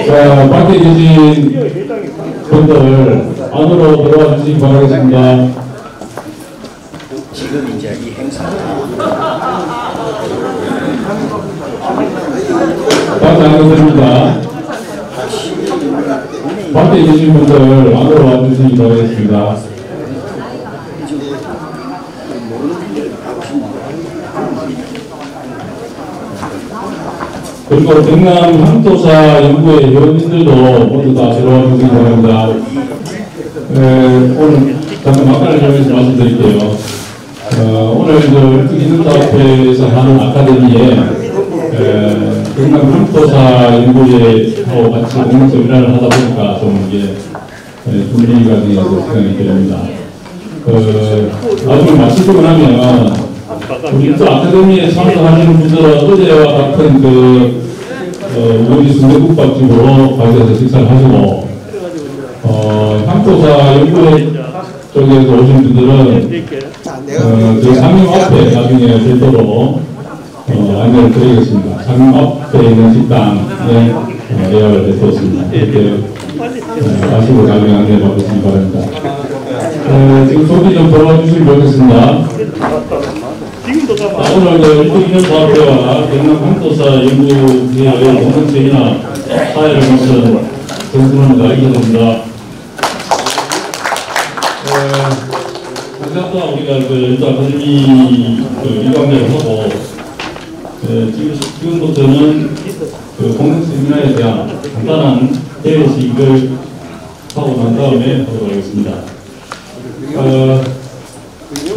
자, 밖에 계신 분들 안으로 들어와 주시기 바라겠습니다. 지금 이제 이 행사 밖에 안 계십니다. 밖에 계신 분들 안으로 와 주시기 바라겠습니다. 그리고 경남 향토사 연구회 회원님들도 모두 다 들어와 주시기 바랍니다. 오늘 잠깐 막간을 이용해서 말씀드릴게요. 오늘 저 12기념사업회에서 하는 아카데미에 경남 향토사 연구회하고 같이 공동 세미나를 하다 보니까 좀 이게 준비가 되어서 시간이 필요합니다. 나중에 마치고 나면 우리 또 아카데미에 참석하시는 분들은 어제와 같은 우리 순대국밥집으로 가셔서 식사를 하시고, 향토사 연구회 쪽에서 오신 분들은 저희 상림 앞에 나중에 별도로 안내를 드리겠습니다. 상림 앞에 있는 식당에 예약을 해두었습니다. 이렇게 마시고 나중에 안내 받으시기 바랍니다. 지금 소개 좀 돌아주시면 좋겠습니다. 오늘 12기념사업회와 경남 향토사 연구회의 공동 세미나 사회를 거쳐 정승원을 알려드립니다. 항상 우리가 연구 아카데미 일광대를 하고 지금부터는 공동 세미나에 대한 간단한 대회식을 하고 난 다음에 하도록 하겠습니다.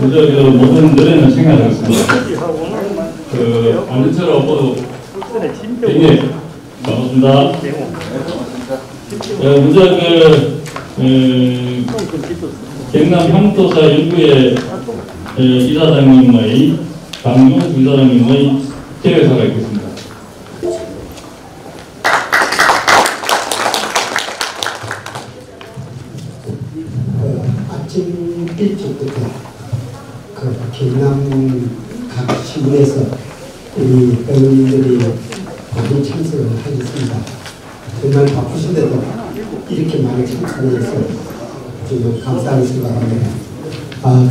먼저 모든 노래는 생각하겠습니다. 안전처럼 모두 굉장히 반갑습니다. 먼저 경남 향토사 연구회 이사장님의 강용수 이사장님의 제회사가 있겠습니다. 아침 일찍부터 경남 각 신문에서 우리 배우님들이 많이 참석을 하셨습니다. 정말 바쁘신데도 이렇게 많이 참석해서 정말 감사하게 생각합니다.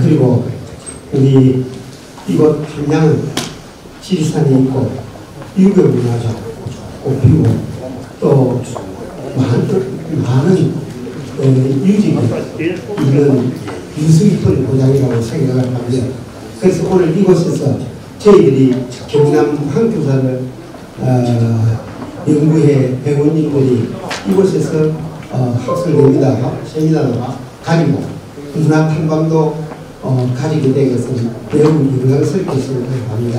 그리고 우리 이곳 함양은 지리산이 있고 유교 문화적 꽃피고 또 많은 유지가 있는 유수 깊은 고장이라고 생각을 합니다. 그래서 오늘 이곳에서 저희들이 경남 향토사를 연구회 배우님들이 이곳에서 학술됩니다. 세미나도 가지고 문화 탐방도 가지게 된 것은 매우 영광스럽게 생각합니다.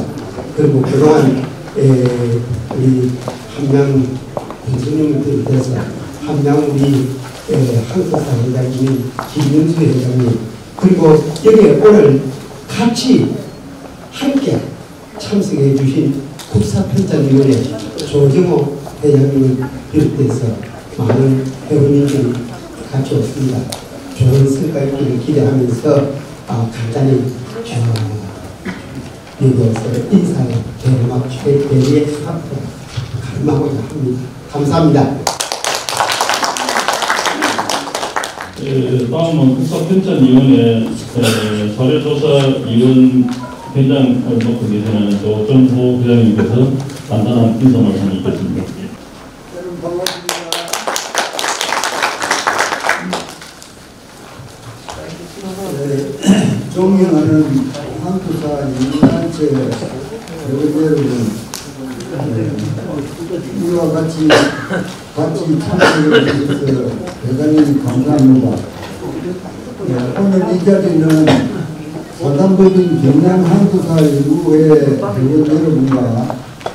그리고 그동안 우리 함양 교수님들 대해서 함양 우리 향토사 회장님, 김윤수 회장님, 그리고 여기에 오늘 같이 함께 참석해 주신 국사편찬위원회 조정호 회장님을 비롯해서 많은 회원님들이 같이 왔습니다. 좋은 성과 있기를 기대하면서 간단히 여기서 인사를 대리에 가름하고자 합니다. 감사합니다. 다음은 국사편찬위원회 사례조사위원 회장을 맡고 계시는 조정호 회장님께서 간단한 인사 말씀을 드리겠습니다. 여러분 반갑습니다. 존경하는 향토사 연구단체 여러분, 이와 같이 참석해 주셔서 대단히 감사합니다. 오늘 이 자리는 사단법인 경남 향토사 연구회 회원 여러분과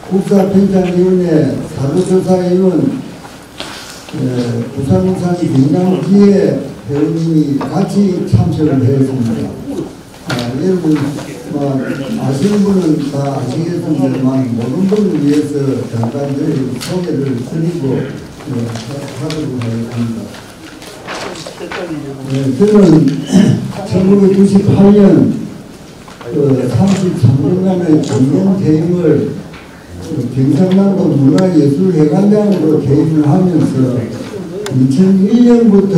국사편찬위원회 사도조사위원 부산우산 경남지회 회원님이 같이 참석을 했습니다. 여러분 아시는 분은 다 아시겠습니다만 모르는 분을 위해서 잠깐 저희 소개를 드리고 하도록 하겠습니다. 저는 1998년 33년간의 정년 퇴임을 경상남도 문화예술회관장으로 개임을 하면서 2001년부터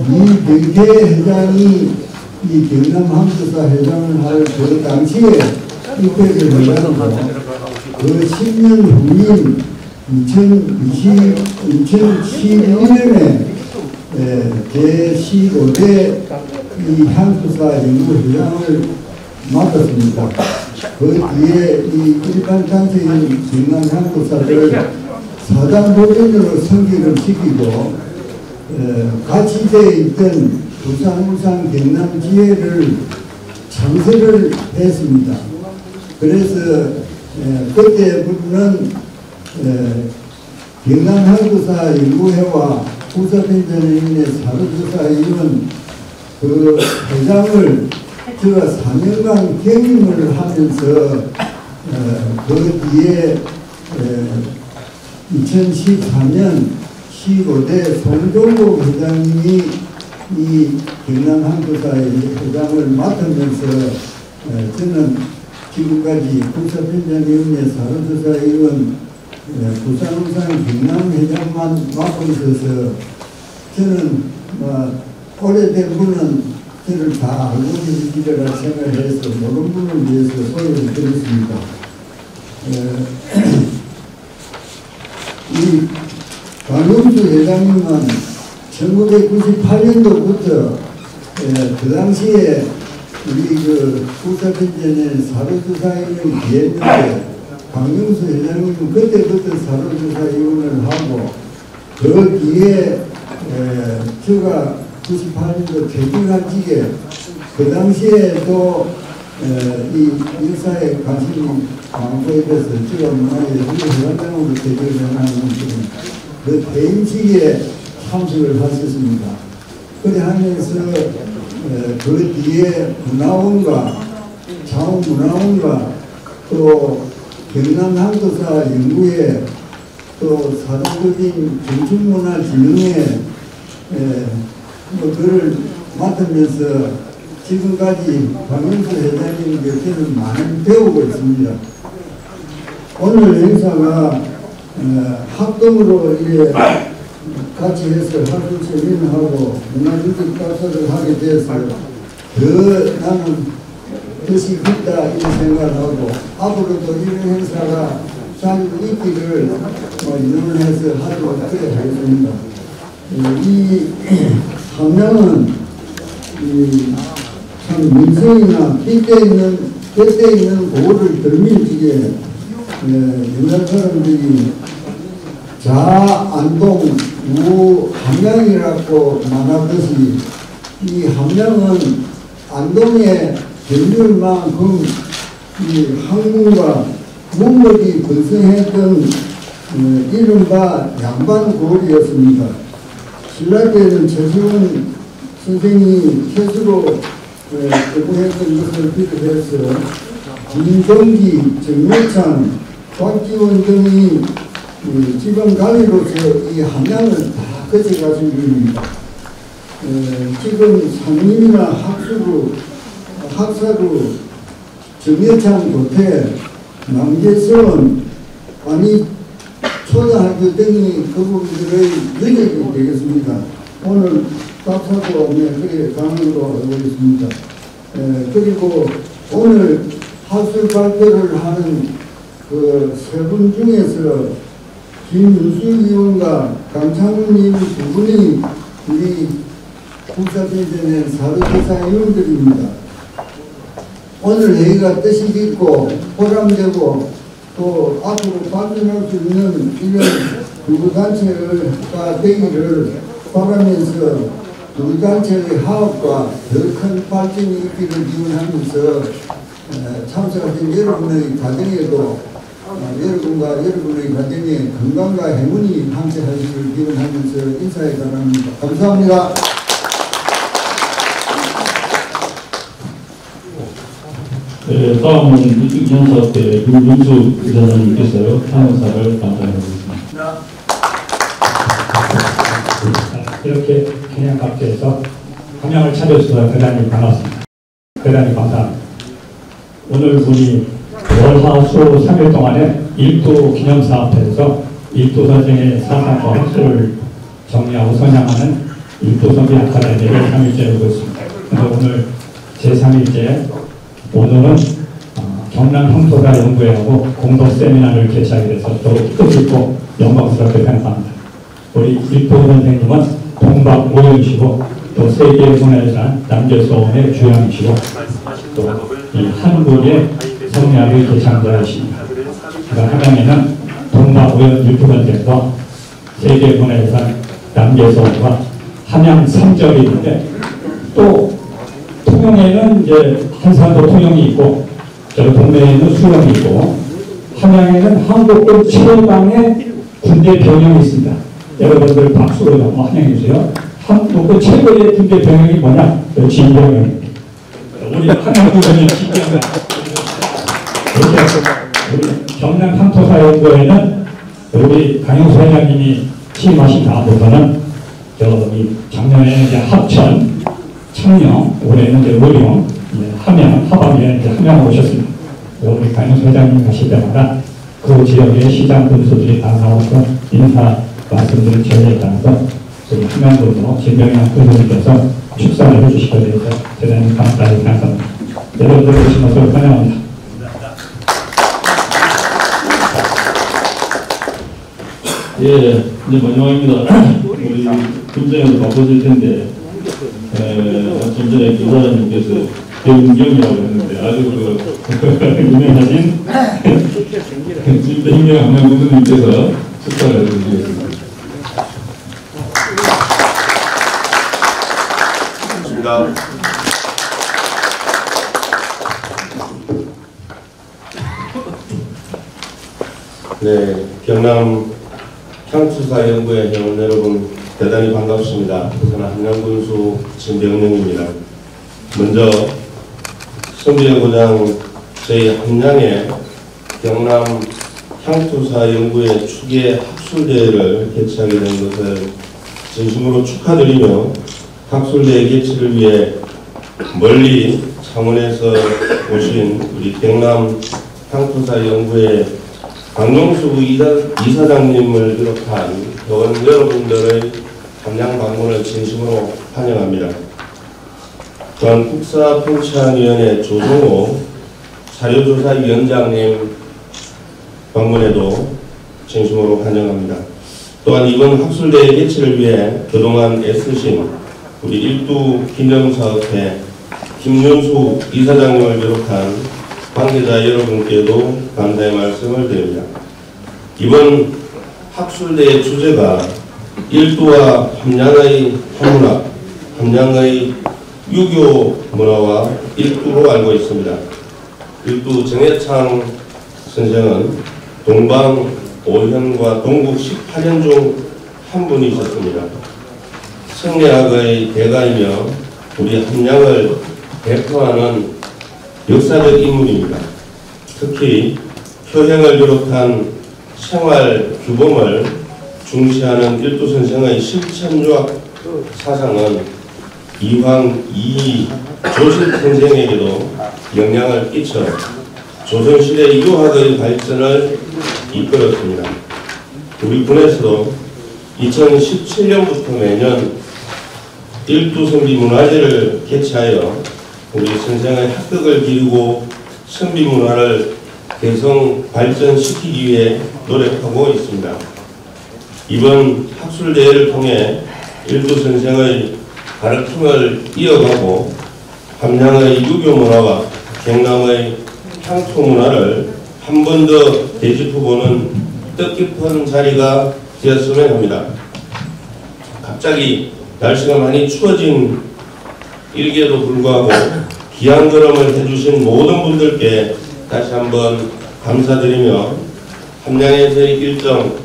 이병태 회장이 이 경남 함수사 회장을 할 그 당시에 입회를 해가지고 그 10년 후인 2012년에 제15대 이 향수사 연구회장을 맡았습니다. 그 뒤에 이 일반 단체인 경남 향수사를 사단 법인으로 승격을 시키고 같이 되어 있던 부산, 울산, 경남 지회를 창설을 했습니다. 그래서 그때부터는 경남 향수사 연구회와 후사편전인의 사료조사위원 그 회장을 제가 4년간 경임을 하면서 그 뒤에 2014년 15대 송종국 회장님이 이 경남 향수사의 회장을 맡으면서 저는 지금까지 후사편전위원회 사료조사위원 부산, 울산, 경남 회장만 맡고 있어서 저는 오래된 분은 저를 다 알고 계시리라 생각해서 모르는 분을 위해서 소개를 드렸습니다. 이 강용수 회장님은 1998년도부터 그 당시에 우리 그 후사편전에 사료조사위원을 기했는데 강용수 회장님은 그때부터 사료조사위원을 하고 그 뒤에 제가 98년도 퇴직한 지에 그 당시에도 이 역사에 관심이 많고 해서 제가 문화예술회관장으로 퇴직을 하는 그 퇴임 시기에 참석을 하셨습니다. 그래 하면서 그 뒤에 문화원과 자원문화원과 또 경남 향수사 연구회 또 사단법인 정신문화진흥회 그를 맡으면서 지금까지 강용수 회장님께서는 많이 배우고 있습니다. 오늘 행사가 합동으로 이렇게 같이 해서 학술 세미나하고 문화유적 답사를 하게 돼서 더 나는 뜻이 깊다 이런 생각을 하고 앞으로도 이런 행사가 잘 있기를 연원해서 하도록 그래 하겠습니다. 이 함량은 참 민생이나 뜻에 있는 고를 들밀지게 옛날 사람들이 자안동 우함량이라고 말하듯이 이 함량은 안동의 전율만큼 이 학문과 문법이 번성했던 이른바 양반고을이었습니다. 신라 때는 최수원 선생이 최수로 공부했던 것을 비롯해서 김동기, 정묘창, 박지원 등이 지방 관리로서 이 함량을 다 거쳐가신 분입니다. 지금 상임이나 학사로 정여창 도태, 남계선, 아니 초등학교 등이 그 부분들의 능력이 되겠습니다. 오늘 답사도 그래 강의로 하고 있습니다. 그리고 오늘 학술 발표를 하는 그 세 분 중에서 김윤수 의원과 강창훈님 두 분이 우리 국사편전의 사료조사위원들입니다. 오늘 회의가 뜻이 깊고 보람되고 또 앞으로 발전할 수 있는 이런 교구단체가 되기를 바라면서 우리 단체의 화합과 더 큰 발전이 있기를 기원하면서 참석하신 여러분의 가정에도 여러분과 여러분의 가정에 건강과 행운이 함께하시길 기원하면서 인사에 바랍니다. 감사합니다. 네, 다음은 이정사업회 윤민수 부사장님께서 탄원사를 감사하겠습니다. 이렇게 그냥 각지에서 함양을 찾아주셔서 대단히 반갑습니다. 대단히 감사합니다. 오늘 우리 월화수 3일 동안에 일도 기념사업에서 일도 선생의 사상과 학술을 정리하고 선양하는 일도 선비 아카데미를 3일째 하고 있습니다. 그래서 오늘 제3일째 오늘은 경남 향토사 연구회하고 공동 세미나를 개최하게 돼서 더욱 뜻깊고 영광스럽게 생각합니다. 우리 일도 선생님은 동박 오연이시고 또 세계문화유산 남재소원의 주양이시고 또 이 한국의 성리학의 개창자이십니다. 그러니까 함양에는 동박 오연 일도 선생과 세계문화유산 남재소원과 함양 삼절이 있는데 또 통영에는 이제 한산도 통영이 있고 저 동네에는 수영이 있고 함양에는 한국군 최강의 군대 병영이 있습니다. 여러분들 박수로 한번 환영해 주세요. 한국군 최고의 군대 병영이 뭐냐? 진병영입니다. 우리 함양군이 진병영. 우리 경남 향토사연구회는 우리 강용수 회장님이 취임하신 다음부터는 저기 작년에 이제 합천, 창녕, 올해는 이제 의령, 함양, 하반기에 이제 함양 오셨습니다. 우리 강용수 회장님 가실 때마다 그 지역의 시장 군수들이 다 나와서 인사 말씀드린 전례에 따라서 우리 함양군도 진병영 군수님께서 축사를 해주시게 되어서 대단히 감사하게 생각합니다. 여러분들 오신 것을 환영합니다. 예, 이제 마지막입니다. 우리 군생에서 바꿔질 텐데, 좀 전에 교사님께서 배운경이라고 했는데, 아주 유명하신 진병영 함양군수님께서 축사를 해주시겠습니다. 네, 경남 향토사연구회 회원 여러분 대단히 반갑습니다. 저는 함양군수 진병영입니다. 먼저 선비연구장 저희 함양에 경남 향토사연구회 추계 학술대회를 개최하게 된 것을 진심으로 축하드리며 학술대회 개최를 위해 멀리 창원에서 오신 우리 경남 향토사연구회 강용수 이사장님을 비롯한 회원 여러분들의 함양 방문을 진심으로 환영합니다. 또한 국사통치안위원회 조성호 자료조사위원장님 방문에도 진심으로 환영합니다. 또한 이번 학술대회 개최를 위해 그동안 애쓰신 우리 일두 기념사업회 김윤수 이사장님을 비롯한 관계자 여러분께도 감사의 말씀을 드립니다. 이번 학술대회 주제가 일두와 함양의 한문학, 함양의 유교 문화와 일두로 알고 있습니다. 일두 정해창 선생은 동방 5현과 동국 18현 중 한 분이셨습니다. 성리학의 대가이며 우리 함양을 대표하는 역사적 인물입니다. 특히 표행을 비롯한 생활 규범을 중시하는 일두 선생의 실천유학 사상은 이황 이이 조실 선생에게도 영향을 끼쳐 조선시대 유학의 발전을 이끌었습니다. 우리 군에서도 2017년부터 매년 일두 선비 문화제를 개최하여 우리 선생의 합격을 기리고 선비 문화를 개성 발전시키기 위해 노력하고 있습니다. 이번 학술대회를 통해 일두 선생의 가르침을 이어가고 함양의 유교 문화와 경남의 향토 문화를 한 번 더 되짚어보는 뜻깊은 자리가 되었으면 합니다. 갑자기 날씨가 많이 추워진 일기에도 불구하고 귀한 걸음을 해주신 모든 분들께 다시 한번 감사드리며 함양에서의 일정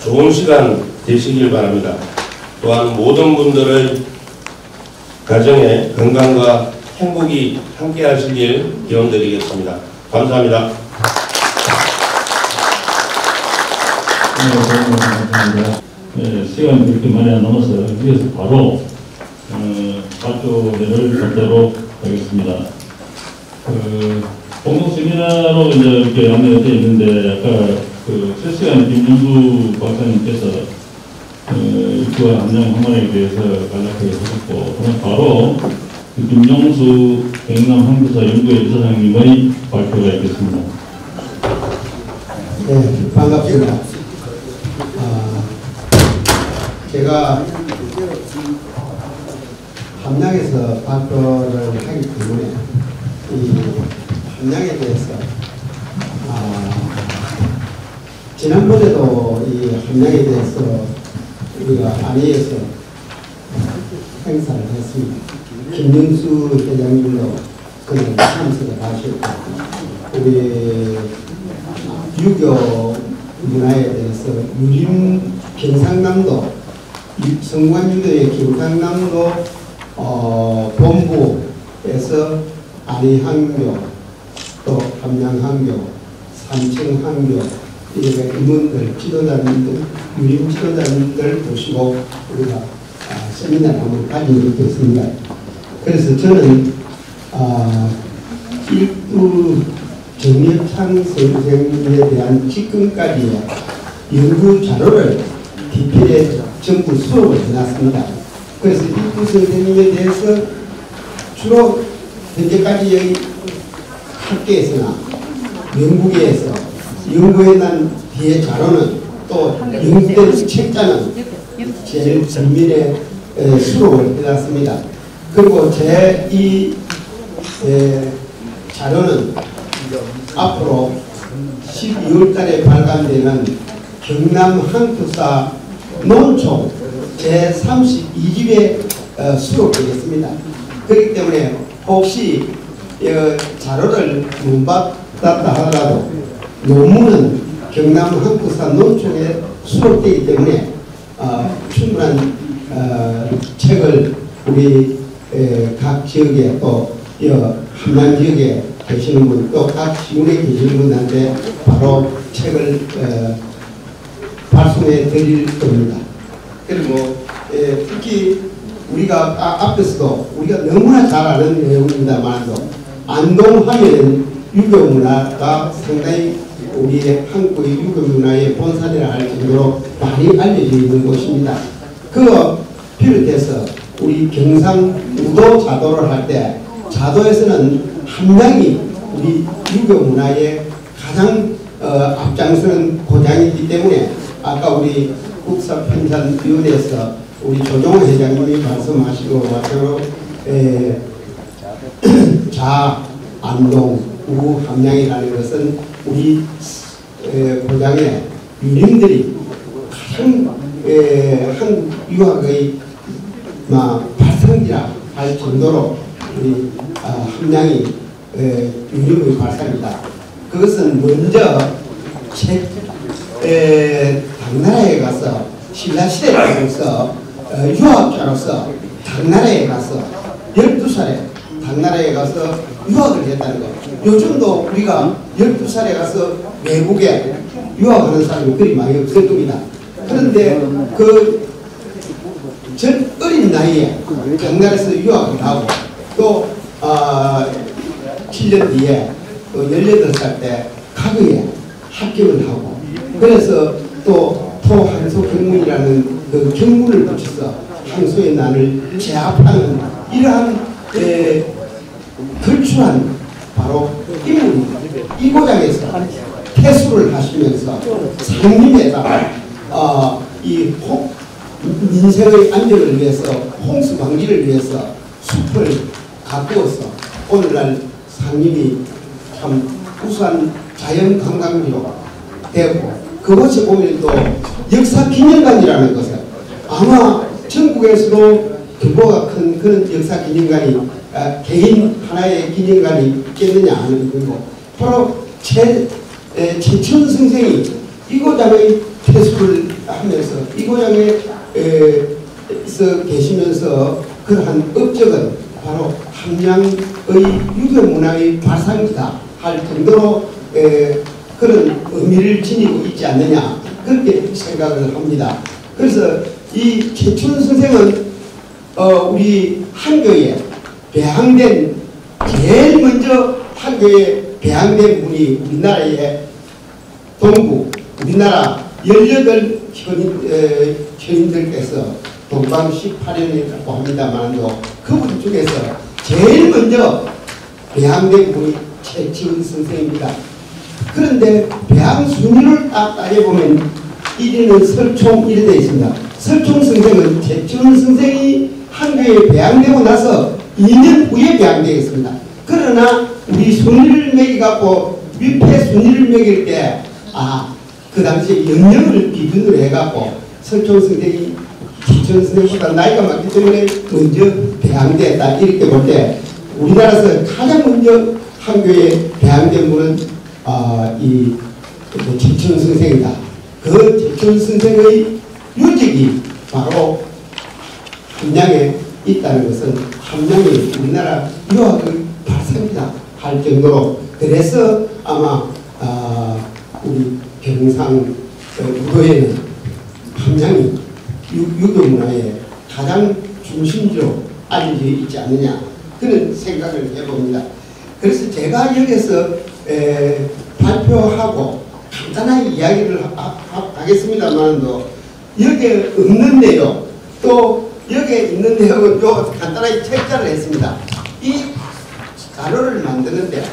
좋은 시간 되시길 바랍니다. 또한 모든 분들의 가정에 건강과 행복이 함께 하시길 기원드리겠습니다. 감사합니다. 감사합니다. 네, 시간이 그렇게 많이 안 남았어요. 그래서 바로 발표를 받도록 하겠습니다. 공동 세미나로 이제 이렇게 안내되어 있는데 아까 그 실시간 김윤수 박사님께서 입구와 함량 황만에 대해서 간략하게 하셨고, 그럼 바로 그 김용수 경남 항구사 연구회 이사장님의 발표가 있겠습니다. 네, 반갑습니다. 제가 함량에서 발표를 하기 때문에 이 함량에 대해서 지난번에도 이 함량에 대해서 우리가 안위에서 행사를 했습니다. 김윤수 회장님도 그날 참석을 하셨고, 우리 유교 문화에 대해서 유림 경상남도 성관유교의 경상남도 본부에서 안위항교, 또 함량항교, 산청항교 이렇게 임원들, 지도자님들, 유림 지도자님들 모시고 우리가 세미나를 한번 가지고 있습니다. 그래서 저는 일부 정력창 선생님에 대한 지금까지의 연구 자료를 디필에 전부 수록을 해놨습니다. 그래서 일부 선생님에 대해서 주로 현재까지 여기 학계에서나 연구계에서 연구해난 뒤에 자료는 또 연구된 책자는 제일 전면에 수록을 해놨습니다. 그리고 제 이 자료는 앞으로 12월 달에 발간되는 경남 항구사 논총 제32집에 수록되겠습니다. 그렇기 때문에 혹시 자료를 못 받았다 하더라도 논문은 경남 항구사 논총에 수록되기 때문에 충분한 책을 우리 각 지역에 또 함양 지역에 계시는 분, 또 각 시군에 계시는 분한테 바로 책을 발송해 드릴 겁니다. 그리고 특히 우리가 앞에서도 우리가 너무나 잘 아는 내용입니다만도 안동하면 유교 문화가 상당히 우리의 한국의 유교 문화의 본산이라 할 정도로 많이 알려져 있는 곳입니다. 그거 비롯해서 우리 경상우도 자도를 할 때 자도에서는 함량이 우리 유교 문화의 가장 앞장서는 고장이기 때문에 아까 우리 국사편찬위원회에서 우리 조종호 회장님이 말씀하시고 마찬가지로 자, 안동, 우, 함량이라는 것은 우리 고장의 유림들이 가장 한국 유학의 발상지라 할 정도로 우리 함량이 유림의 발상이다. 그것은 먼저 당나라에 가서 신라시대로서 유학자로서 당나라에 가서 12살에 당나라에 가서 유학을 했다는 것. 요즘도 우리가 12살에 가서 외국에 유학하는 사람이 그리 많이 없을 겁니다. 그런데 전 어린 나이에 당나라에서 유학을 하고 또 7년 뒤에 또 18살 때 과거에 합격을 하고 그래서 또 토한소 경문이라는 그 경문을 붙여서 항소의 난을 제압하는 이러한 걸출한 바로 인물입니다. 이 고장에서 태수를 하시면서 상림에다가 이 민생의 안정을 위해서 홍수 방지를 위해서 숲을 가꾸어서 오늘날 상림이 참 우수한 자연 관광지로 되고 그것이 오늘 또 역사 기념관이라는 것은 아마 전국에서도 규모가 큰 그런 역사 기념관이 개인 하나의 기념관이 있겠느냐 하는 거고 바로 최천 선생이 이 고장의 퇴수를 하면서 이 고장에서 계시면서 그러한 업적은 바로 함량의 유교 문화의 발상이다 할 정도로 그런 의미를 지니고 있지 않느냐 그렇게 생각을 합니다. 그래서 이 최천 선생은 우리 한교에 배항된 제일 먼저 한교에 배항된 분이 우리나라의 동부 우리나라 18 현인들께서 동방 18년이라고 합니다만도 그분 중에서 제일 먼저 배양된 분이 최치원 선생입니다. 그런데 배양 순위를 딱 따져보면 1위는 설총 이래 되어 있습니다. 설총 선생은 최치원 선생이 한교에 배양되고 나서 2년 후에 배양되겠습니다. 그러나 우리 순위를 매겨갖고 위패 순위를 매길 때 그 당시에 연령을 기준으로 해갖고 설총 선생이 최치원 선생보다 나이가 많기 때문에 먼저 배양됐다 이렇게 볼 때 우리나라에서 가장 먼저 한교에 배양된 분은 이 최치원 선생이다. 그 최치원 선생의 유적이 바로 함양에 있다는 것은 함양이 우리나라 유학의 발상이다 할 정도로 그래서 아마 우리 경상 무도에는 함양이 유교 문화의 가장 중심지로 알려져 있지 않느냐 그런 생각을 해봅니다. 그래서 제가 여기서 발표하고 간단하게 이야기를 하겠습니다만도 여기에 없는 내용 또 여기에 있는 내용은 요 간단하게 책자를 했습니다. 이 자료를 만드는데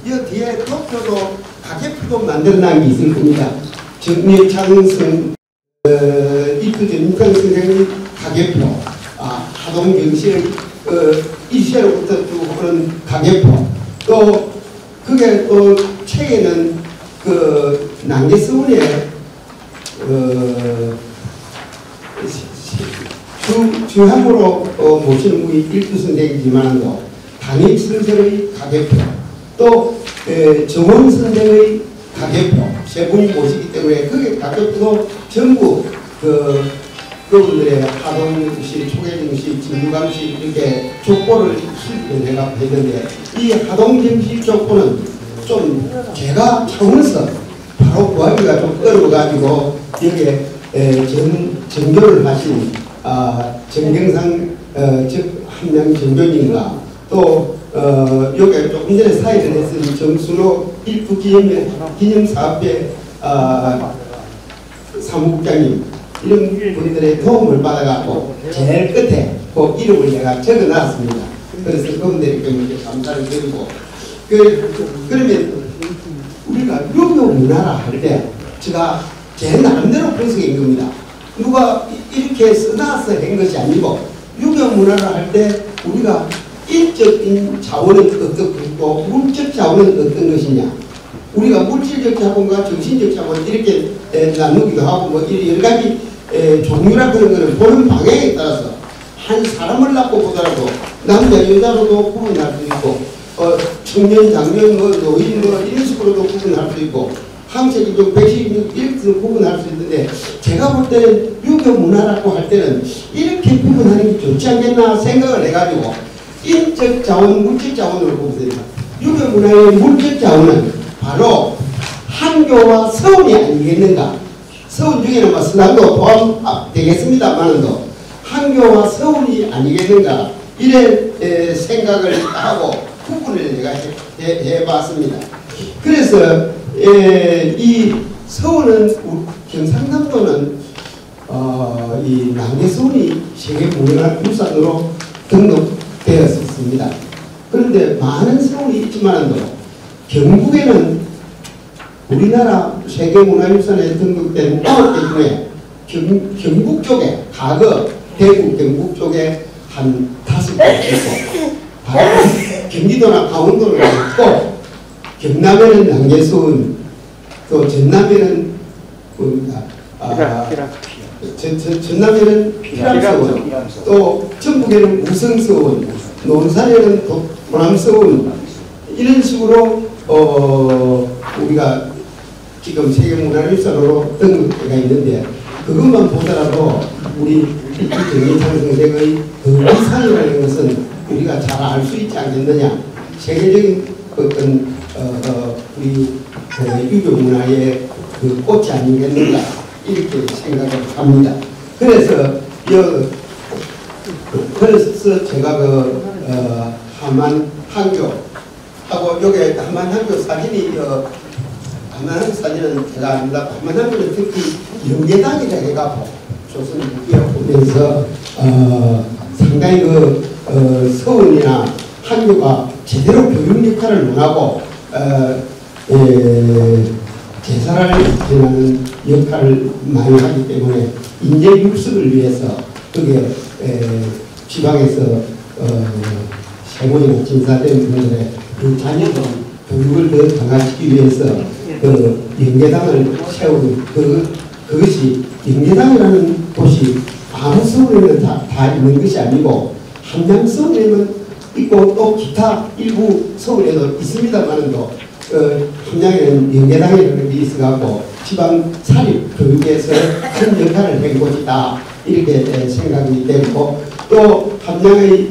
이 뒤에 도표도 가계표도 만들어낸 게 있을 겁니다. 정리창 이투 정리창 선생의 가계표, 하동경시의 일시로부터 쭉 오는 가계표, 또 그게 또 책에는 그 남계서원의 주함으로 모시는 분이 일두 선생이지만도 당익 선생의 가계표, 또 정원 선생의 가계표 세 분이 모시기 때문에 그게 가계표도 전부 그분들의 하동시, 초계정시, 진유감시 이렇게 족보를 수립을 해가 했는데 이 하동정시 족보는 좀 제가 차원에서 바로 구하기가 좀 어려워가지고 여기에 정교를 하신 정경상 즉 함양 정교님과 또 여기 조금 전에 사회를 했은 정순호 일부 기념사업회 사무국장님 이런 분들의 도움을 받아갖고 제일 끝에 그 이름을 내가 적어놨습니다. 그래서 그분들에게 이렇게 감사를 드리고 그러면 우리가 유교 문화라 할 때 제가 제 나름대로 분석인 겁니다. 누가 이렇게 써놔서 한 것이 아니고 유교 문화라 할 때 우리가 인적인 자원은 어떻고 물적 자원은 어떤 것이냐 우리가 물질적 자본과 정신적 자본 이렇게 나누기도 하고 뭐 여러 가지 종류라 그런 거는 보는 방향에 따라서 한 사람을 낳고 보더라도 남자 여자로도 구분할 수 있고 청년 장년 뭐 노인 뭐 이런 식으로도 구분할 수 있고 항체기종 백식기종 이렇게 구분할 수 있는데 제가 볼 때는 유교 문화라고 할 때는 이렇게 구분하는 게 좋지 않겠나 생각을 해가지고 인적 자원, 물적 자원으로 보겠습니다. 유교 문화의 물적 자원은 바로 한교와 서원이 아니겠는가. 서원 중에는 뭐 서당도 포함되겠습니다만도 한교와 서원이 아니겠는가 이런 생각을 하고 구분을 제가 해봤습니다. 그래서 이 서원은 경상남도는 이 남계서원이 세계문화유산으로 등록되었습니다. 그런데 많은 서원이 있지만도 경북에는 우리나라 세계문화유산에 등록된 9개 중에 경북 쪽에 과거 대구 경북 쪽에 한 5개 있고 경기도나 강원도는 있고 경남에는 남계서원 또 전남에는 전남에는 피람서원 또 전북에는 우성서원 논산에는 도남서원 이런 식으로 우리가 지금 세계문화유산으로 등록되어 있는데 그것만 보더라도 우리 정인창 선생의 그 이상이라는 것은 우리가 잘 알 수 있지 않겠느냐. 세계적인 어떤 우리 유교 문화의 그 꽃이 아니겠는가 이렇게 생각을 합니다. 그래서 제가 함안 한교 하고 여기 함안 한교 사진이 한만한 사진은 제가 압니다. 한만한은 특히 영계당이라 해가지고 조선 무기에 보면서 상당히 서울이나 한교가 제대로 교육 역할을 못하고 제사를 지내는 역할을 많이 하기 때문에 인재 육성을 위해서 그게 지방에서 세모이나 진사된 분들의 그 자녀들 교육을 더 강화시키기 위해서 그 영계당을 세우는 그것이 영계당이라는 곳이 아무 서울에는 다 있는 것이 아니고 함양 서울에는 있고 또 기타 일부 서울에도 있습니다만도 함양에는 영계당이라는 게 있어갖고 지방 사립 교육에서 큰 역할을 한 곳이다 이렇게 생각이 되고 또 함양의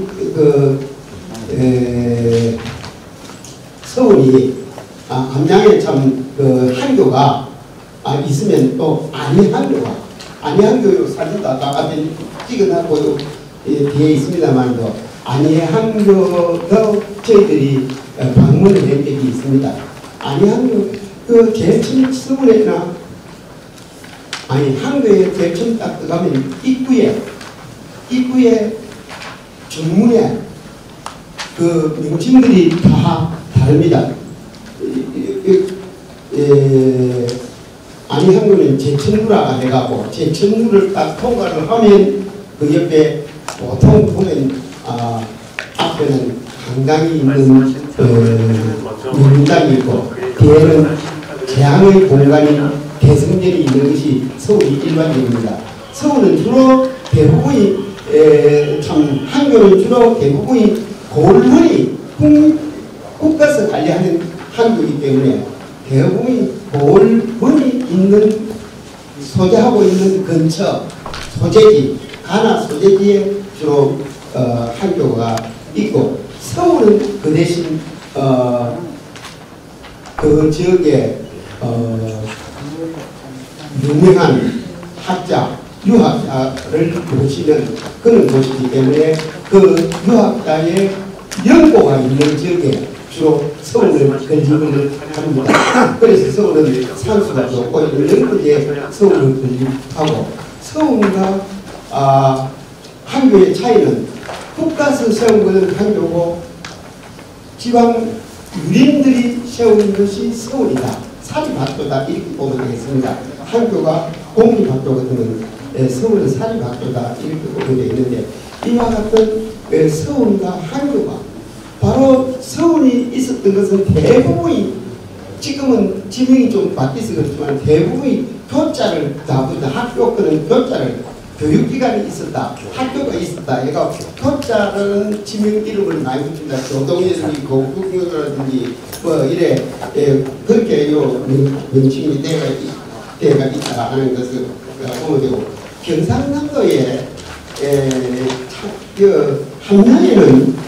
서울이 함양에 참 한교가 있으면 또 안희한교 사진도 아까 앞에 찍어놨고 뒤에 있습니다만도 안희한교도 저희들이 방문을 한 적이 있습니다. 안희한교 제일 처음 서울에나 한교에 제일 처음 딱 들어가면 입구에 정문에 그 명칭들이 다 다릅니다. 안희한교는 제천루라가 해가고 제천루를 딱 통과를 하면 그 옆에 보통 보면 앞에는 한강이 있는 명당이 있고 뒤에는 재앙의 공간이 대성전이 있는 것이 서울이 일반적입니다. 서울은 주로 대부분이 참 한교는 주로 대부분이 고을문이 국가에서 관리하는 한교이기 때문에 대부분이 고을문이 있는 소재하고 있는 근처 소재지 가나 소재지에 주로 한교가 있고 서울은 그 대신 그 지역에 유명한 학자 유학자를 모시는 그런 곳이기 때문에 그 유학자의 연고가 있는 지역에 주로 서울을 건립을 합니다. 그래서 서울은 산수가 좋고 이런 곳에 서울을 건립하고 서울과 한교의 차이는 국가에서 세운 것은 한교고 지방 유림들이 세운 것이 서울이다. 사립학교다 이렇게 보면 되겠습니다. 한교가 공립학교 같은 서울은 사립학교다 이렇게 보면 되어 있는데 이와 같은 서울과 한교가 바로 서울이 있었던 것은 대부분이 지금은 지명이 좀 바뀌어서 그렇지만 대부분이 교자를 나쁘다. 학교권은 교자를 교육기관이 있었다. 학교가 있었다. 얘가 교자라는 지명 이름을 많이 붙입니다. 교동이라든지 고국교라든지 뭐 이래 그렇게 요 명칭이 때가 있다 하는 것을 보면 되고 경상남도에 함양에는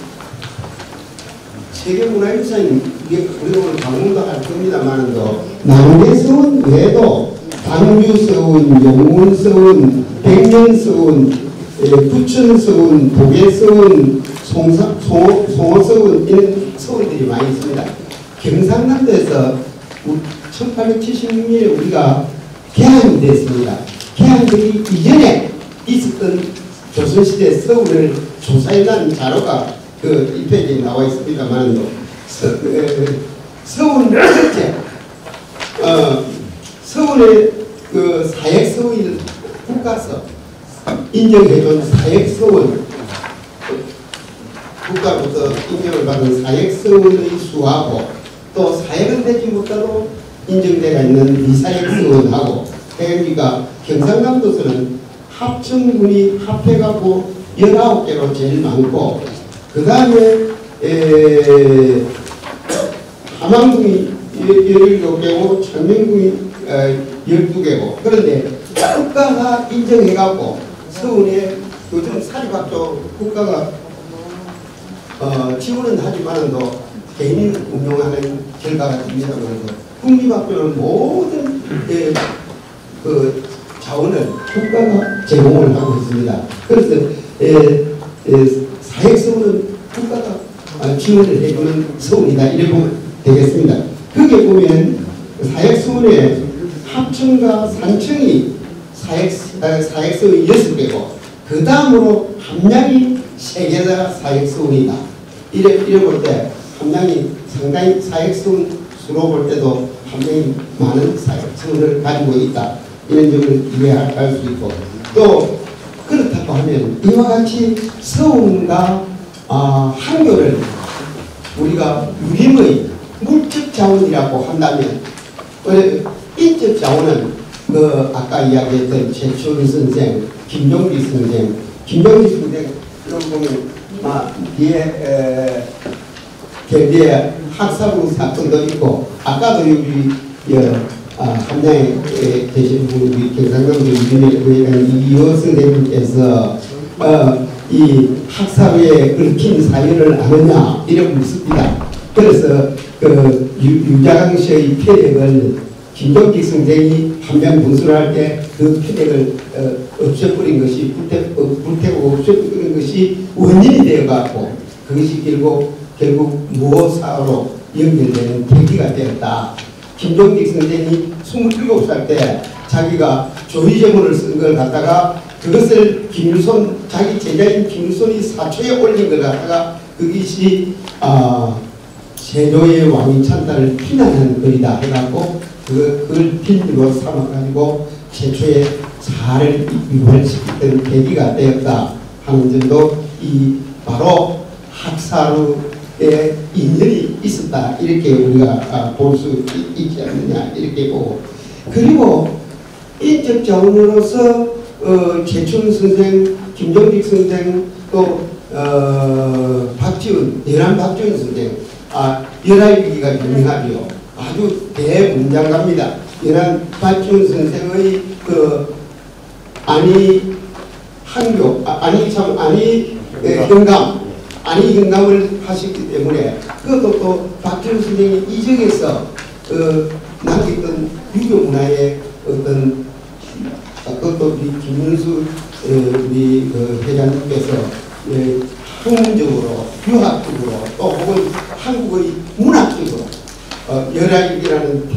세계문화유산 이게 우리 오늘 방문도 할 겁니다만도 남대서원 외에도 광주서원, 용문서원, 백년서원, 부천서원, 도계서원, 송호서원 이런 서원들이 많이 있습니다. 경상남도에서 1876년에 우리가 개항이 됐습니다. 개항되기 이전에 있었던 조선시대 서울을 조사해낸 자료가 그 1페이지에 나와 있습니다만 서울 첫째 서울의 그 사역서원을 국가에서 인정해준 사역서원 국가로부터 인정을 받은 사역서원의 수하고 또 사역은 되지 못하도 인정되어 있는 미사역서원하고 그러니까 경상남도에서는 합천군이 합해가고 19개로 제일 많고 그 다음에 함안군이 17개고 창녕군이 12개고 그런데 국가가 인정해갖고 서울에 요즘 사립학교 국가가 지원은 하지만도 개인이 운영하는 결과가 됩니다. 그래서 국립학교는 모든 그 자원을 국가가 제공을 하고 있습니다. 그래서 사역서원은 국가가 지원을 해주는 서울이다 이래 보면 되겠습니다. 거기에 보면 사역수원에 합천과 산청이 사역수원이 6개고 그 다음으로 함량이 3개가 사역수원이다. 이래 볼 때 함량이 상당히 사역수원 수로 볼 때도 함량이 많은 사역수원을 가지고 있다. 이런 점을 이해할 수 있고 또 그렇다고 하면 이와 같이 서운과 한교를 우리가 유림의 물적 자원이라고 한다면 인적 자원은 아까 이야기했던 최초원 선생, 김종기 선생 여기 보면 뒤에 학사부 사건도 있고 아까도 여기 함양에 계신 우리 경상남도 이호 선생님께서 이 학사부에 얽힌 사연을 아느냐 이런 묻습니다. 그래서 그 유자강 씨의 표적을 김종기 선생이 함양 분수를 할 때 그 표적을 없애버린 것이 불태우고 없애버린 것이 원인이 되어갖고 그것이 결국 무호사로 연결되는 계기가 되었다. 김종기 선생이 27살 때 자기가 조의제문을 쓴 걸 갖다가 그것을 김일손 자기 제자인 김일손이 사초에 올린 걸 갖다가 그것이 세조의 왕위 찬탈을 피난하는 글이다 해갖고 그걸 핀으로 삼아가지고 최초의 사를 유발시켰던 계기가 되었다 하는 점도 바로 학사루의 인연이 있었다 이렇게 우리가 볼 수 있지 않느냐 이렇게 보고 그리고 인적 자원으로서 최춘 선생, 김종직 선생 또 박지훈, 연안 박지훈 선생 열하일기가 유명하죠. 아주 대문장갑니다. 연안 박지훈 선생의 현감을 하셨기 때문에 그것도 또 박지훈 선생이 이정에서 남겼던 유교 문화의 어떤 그것도 우리 김문수 우리 회장님께서 학문적으로 유학적으로 또 혹은 한국의 문학적으로 열하일기라는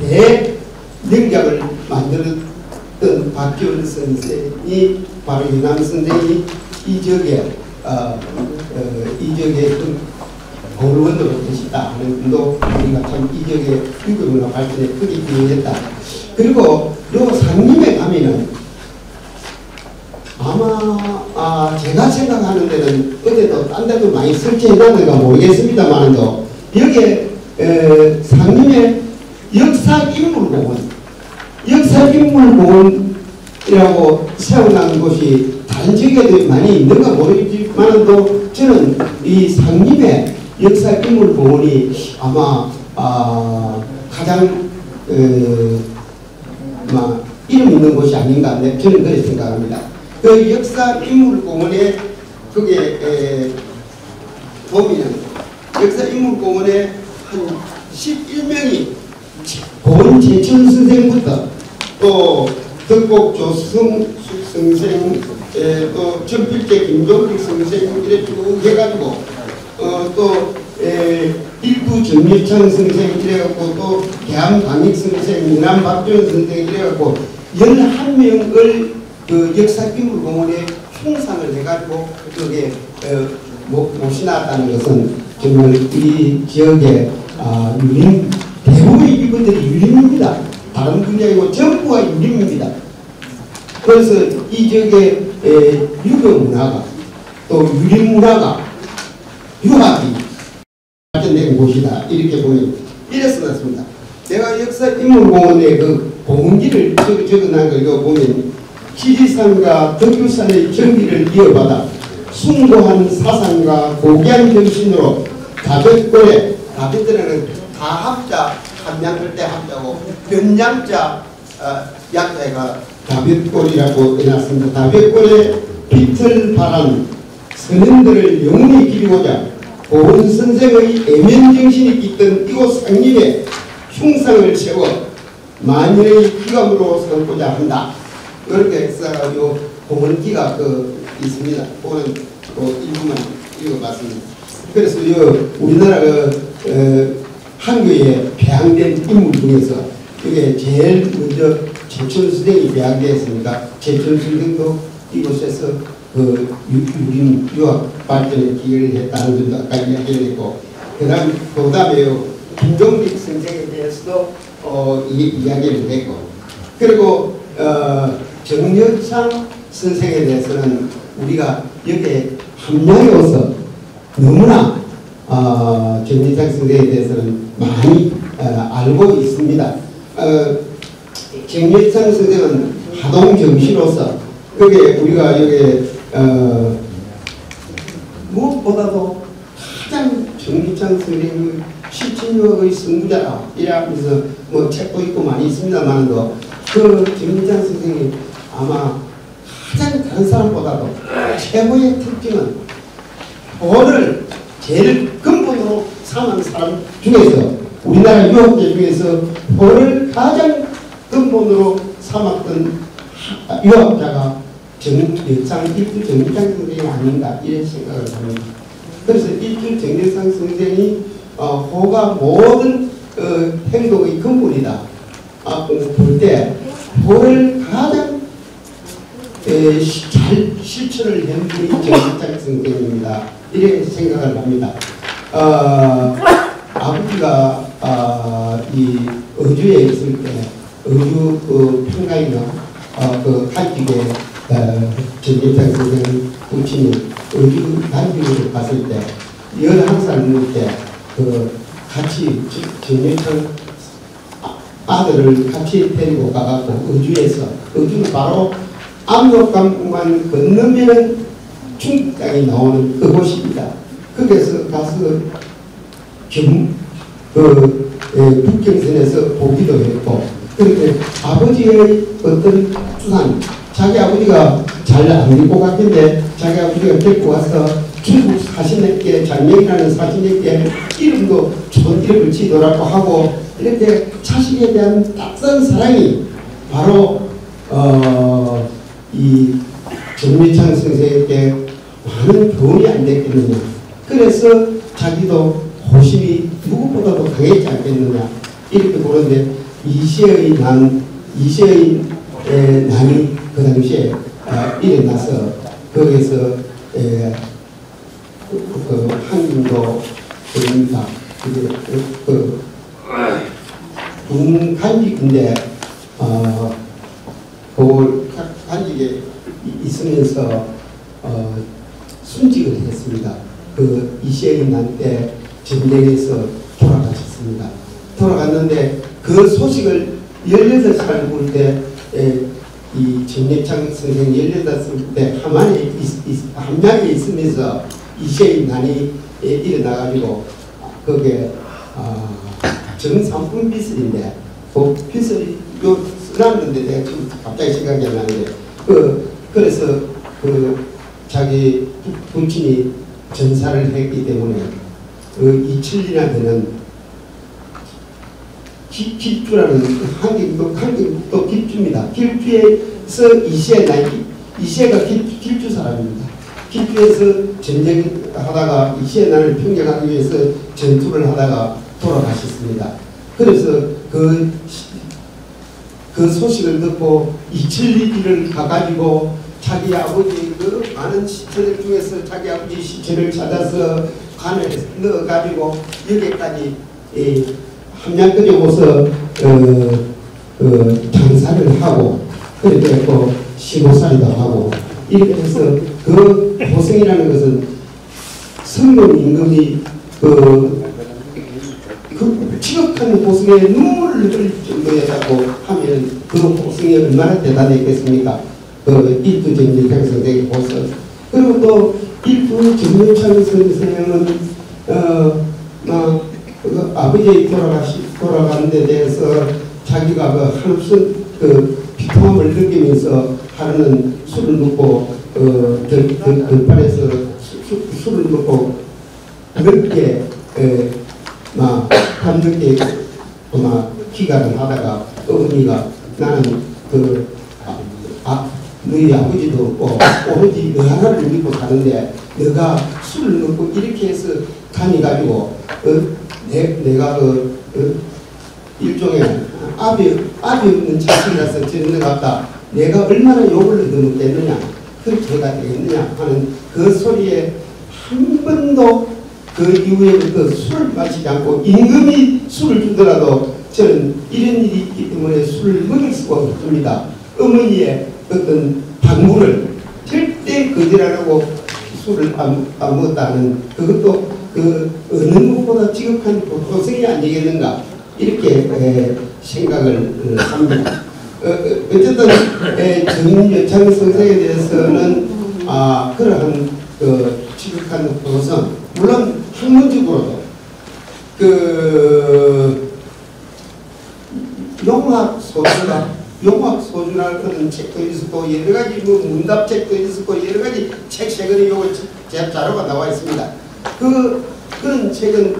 대명작을 만들었던 박지훈 선생이 바로 연안 선생이 이 지역에 고을원으로 계시다 하는 분도 우리가 참 이 지역의 유교문화 발전에 크게 기여했다. 그리고 요 상림에 가면은 아마 제가 생각하는 데는 어디도 딴 데도 많이 설치해놨는가 모르겠습니다만도 여기에 상림에 역사인물공원이라고 세워놓은 곳이 다른 지역에도 많이 있는가 모르겠지만도 저는 이 상림의 역사인물공원이 아마 가장 이름 있는 곳이 아닌가 저는 그렇게 생각합니다. 그 역사인물공원에 거기에 보면 역사인물공원에 한 11명이 고은 제천 선생부터 또 덕곡 조승 선생 또 전필제 김종직 선생 이렇게 쭉 해가지고 또 일부 정유창 선생 이래갖고 또 대한광익 선생 민남 박지원 선생 이래갖고 11명을 그 역사인물공원에 흉상을 해가지고 그쪽에 모셔놨다는 것은 정말 우리 지역의 유림 대부분의 이분들이 유림입니다. 다른 분야이고 전부가 유림입니다. 그래서 이 지역의 유교 문화가 또 유림 문화가 유학이 발전된 곳이다 이렇게 보면 이래서 그렇습니다. 내가 역사인물공원의 그 공기를 적어놓은 걸 이거 보면 지리산과 덕유산의 정기를 이어받아 숭고한 사상과 고귀한 정신으로 다백골에 다백골에는 다합자 함양할 때 합자고 변양자 약자가 다백골이라고 해놨습니다. 다백골에 빛을 발한 선현들을 영원히 기리고자 고은 선생의 애면정신이 깃든 이곳 상림에 흉상을 세워 만연의 기감으로 삼고자 한다. 그렇게 해서 요 공원기가 있습니다. 오늘 일부만 읽어봤습니다. 그래서 우리나라 한교에 배양된 인물 중에서 이게 제일 먼저 제천 선생이 대학이었으니까 제천 선생도 이곳에서 그 유림 유학 발전에 기여를 했다는 점도 아까 이야기를 했고, 그 다음에 김종식 선생에 대해서도 이야기를 했고, 그리고 정여창 선생에 대해서는 우리가 여기에 함량이어서 너무나 정여창 선생에 대해서는 많이 알고 있습니다. 정여창 선생은 하동 정시로서 그게 우리가 여기 무엇보다도 가장 정여창 선생의 실천력의 선구자라 이러면서 뭐 책도 있고 많이 있습니다만도 그 정여창 선생이 아마 가장 다른 사람보다도 최고의 특징은 호를 제일 근본으로 삼은 사람 중에서 우리나라 유학자 중에서 호를 가장 근본으로 삼았던 유학자가 일부 정여창 선생이 아닌가 이런 생각을 합니다. 그래서 일부 정여창 선생이 호가 모든 행동의 근본이다 볼 때 호를 가장 잘 실천을 한 분이 정여창 선생입니다. 이렇게 생각을 합니다. 아버지가 이 어주에 있을 때 어주 평가이나 그 간직에 정여창 선생 부친이 어주 간직으로 갔을 때 11살 먹을 때 그 같이 정여창 아들을 같이 데리고 가갖고 어주는 바로 압록강만 건너면 중국 땅이 나오는 그곳입니다. 거기서 가서 북경선에서 보기도 했고, 그런데 아버지의 어떤 주산, 자기 아버지가 잘 안 믿고 갔는데 자기 아버지가 데리고 와서 중국 사신에게 장명이라는 사신에게 이름도 좋은 이름을 지도라고 하고, 이렇게 자식에 대한 따스한 사랑이 바로 이 정여창 선생에게 많은 교훈이 안 됐겠느냐. 그래서 자기도 호심이 누구보다도 강했지 않겠느냐 이렇게 보는데, 이시의 난이 그 당시에 일어나서 거기서 한도 그럽니다. 간직인데 그 간직에 있으면서 순직을 했습니다. 그 이시의 난 때 전쟁에서 돌아가셨습니다. 돌아갔는데 그 소식을 18살 볼 때 이 정여창 선생 18살 때 함양에 있으면서 이시의 난이 일어나가지고 거기에 정삼분 비슬인데 그 비슬이 요 쓰놨는데 내가 지금 갑자기 생각이 안 나는데 그래서 자기 부친이 전사를 했기 때문에 그 27이나 되는 길주라는 한국도 길주입니다. 길주에서 이시에가 길주 사람입니다. 길주에서 전쟁하다가 이시에 난을 평정하기 위해서 전투를 하다가 돌아가셨습니다. 그래서 그 소식을 듣고 이칠리길을 가가지고 자기 아버지 그 많은 시체들 중에서 자기 아버지 시체를 찾아서 관에 넣어가지고 여기까지 함양까지 오서 장사를 하고 그렇게 또 시고살이도 하고 이렇게 해서 그 고생이라는 것은 성금 임금이 그 지극한 고생에 눈물을 흘릴 정도였다고 하면 그 고생이 얼마나 대단했겠습니까? 일부 정여창 선생의 고생. 그리고 또 일부 정여창 선생은 아버지 돌아가는 데 대해서 자기가 한없은 비통함을 느끼면서 하루는 술을 먹고 들판에서 술을 먹고 늦게 밤늦게 기가를 하다가 어머니가 나는 너희 아버지도 없고 오로지 너 하나를 믿고 사는데 너가 술을 먹고 이렇게 해서 다니가지고 내가 일종의 압이 없는 자식이라서 저러는 것 같다. 내가 얼마나 욕을 얻어먹겠느냐, 그렇게 해가 되겠느냐 하는 그 소리에 한 번도 그 이후에부터 술을 마시지 않고 임금이 술을 주더라도 저는 이런 일이 있기 때문에 술을 먹일 수가 없습니다. 어머니의 어떤 방문을 절대 거절하라고 술을 안 먹었다는 그것도 그 어느 것보다 지극한 보통성이 아니겠는가 이렇게 생각을 합니다. 어쨌든 정여창 선생에 대해서는 그러한 지극한 보통 물론 학문적으로도 용학소주라는 책도 있었고 여러가지 문답책도 있었고 여러가지 책에 요거 자료가 나와 있습니다. 그런 책은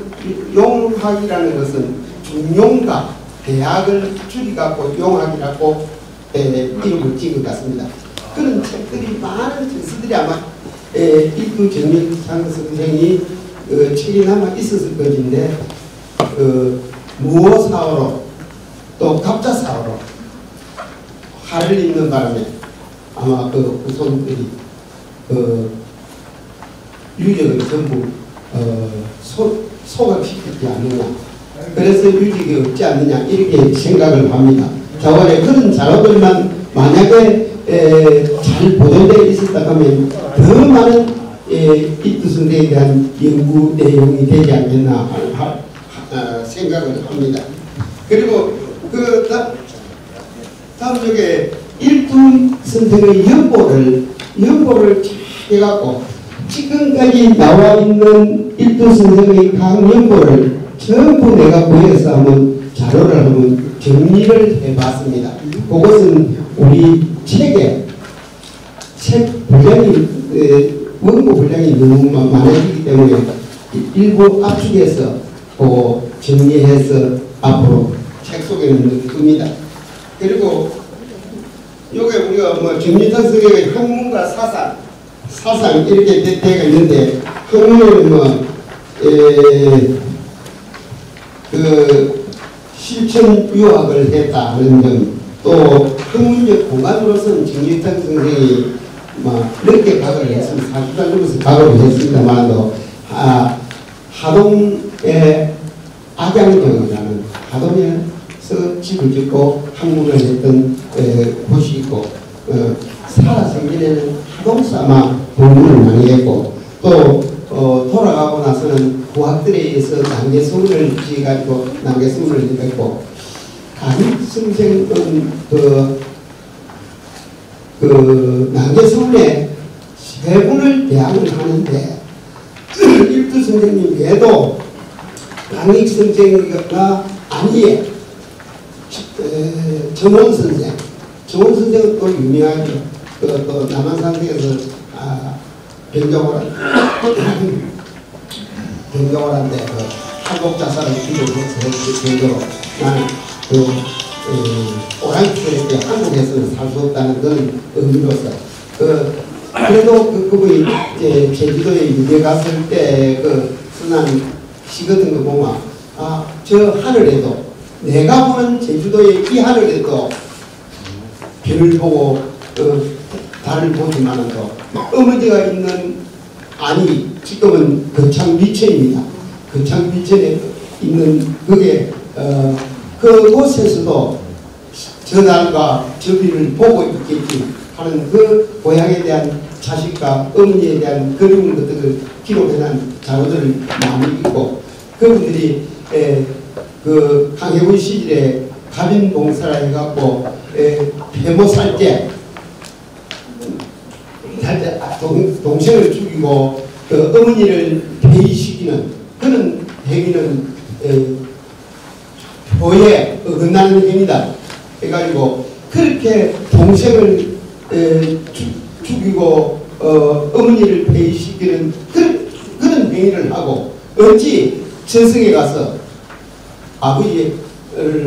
용학이라는 것은 중용가 대학을 줄여갖고 용학이라고 이름을 지은 것 같습니다. 그런 책들이 많은 책들이 아마 일부 정여창 선생이 책이 남아 있었을 것인데 무어사어로 또 갑자사어로 화를 입는 바람에 아마 그 후손들이 유적을 전부 소각시키지 않느냐, 그래서 유적이 없지 않느냐 이렇게 생각을 합니다. 자원에 그런 자료들만 만약에 잘 보존되어 있었다 하면 더 많은 입두선대에 대한 연구 내용이 되지 않겠나 생각을 합니다. 그리고 다음 쪽에 일두 선생의 연보를 해갖고 지금까지 나와 있는 일두 선생의 각 연보를 전부 내가 구해서 한번 자료를 한번 정리를 해봤습니다. 그것은 우리 책 분량이 원고 분량이 너무 많아지기 때문에 일부 압축해서 정리해서 앞으로 책 속에 넣을 겁니다. 그리고 요게 우리가 정여창 선생의 학문과 사상 이렇게 되어 있는데 학문은 실천 유학을 했다는 점, 또 학문적 공간으로서는 정여창 선생이 넓게 각오를 했습니다. 40단 정도에서 각오를 했습니다만도 하동의 악양정이라는 하동에서 집을 짓고 학문을 했던 곳이 있고 살아생전에는 하동에서 아마 공부를 많이 했고 또 돌아가고 나서는 고학들에 의해서 남계서문을 지어가지고 남계서문을 했고 강익선생은 남계서문에 세 분을 대항을 하는데 일두 선생님 외에도 강익선생과 아니에 정원 선생은 또 유명하죠. 또 남한산맥에서 변경호란데 한국자사를 기록해서 변경호 나는 오랑캐 한국에서는 살 수 없다는 그런 의미로서 그래도 그분이 제주도에 유배 갔을 때 쓴한 시 같은 거 보면 저 하늘에도 내가 보는 제주도의 이 하늘에도 별을 보고 달을 보지만은 또 어머니가 있는 지금은 거창 미천입니다. 거창 미천에 있는 그게 그곳에서도 저 달과 저 별을 보고 있겠지 하는 그 고향에 대한 자식과 어머니에 대한 그리운 것들을 기록해놓은 자료들을 많이 있고 그분들이 강해군 시절에 가빈봉사라 해갖고 폐모살제 동생을 죽이고 어머니를 폐위시키는 그런 행위는 교회에 어긋나는 행위다 해가지고 그렇게 동생을 죽이고 어머니를 폐위시키는 그런 행위를 하고 어찌 전승에 가서 아버지를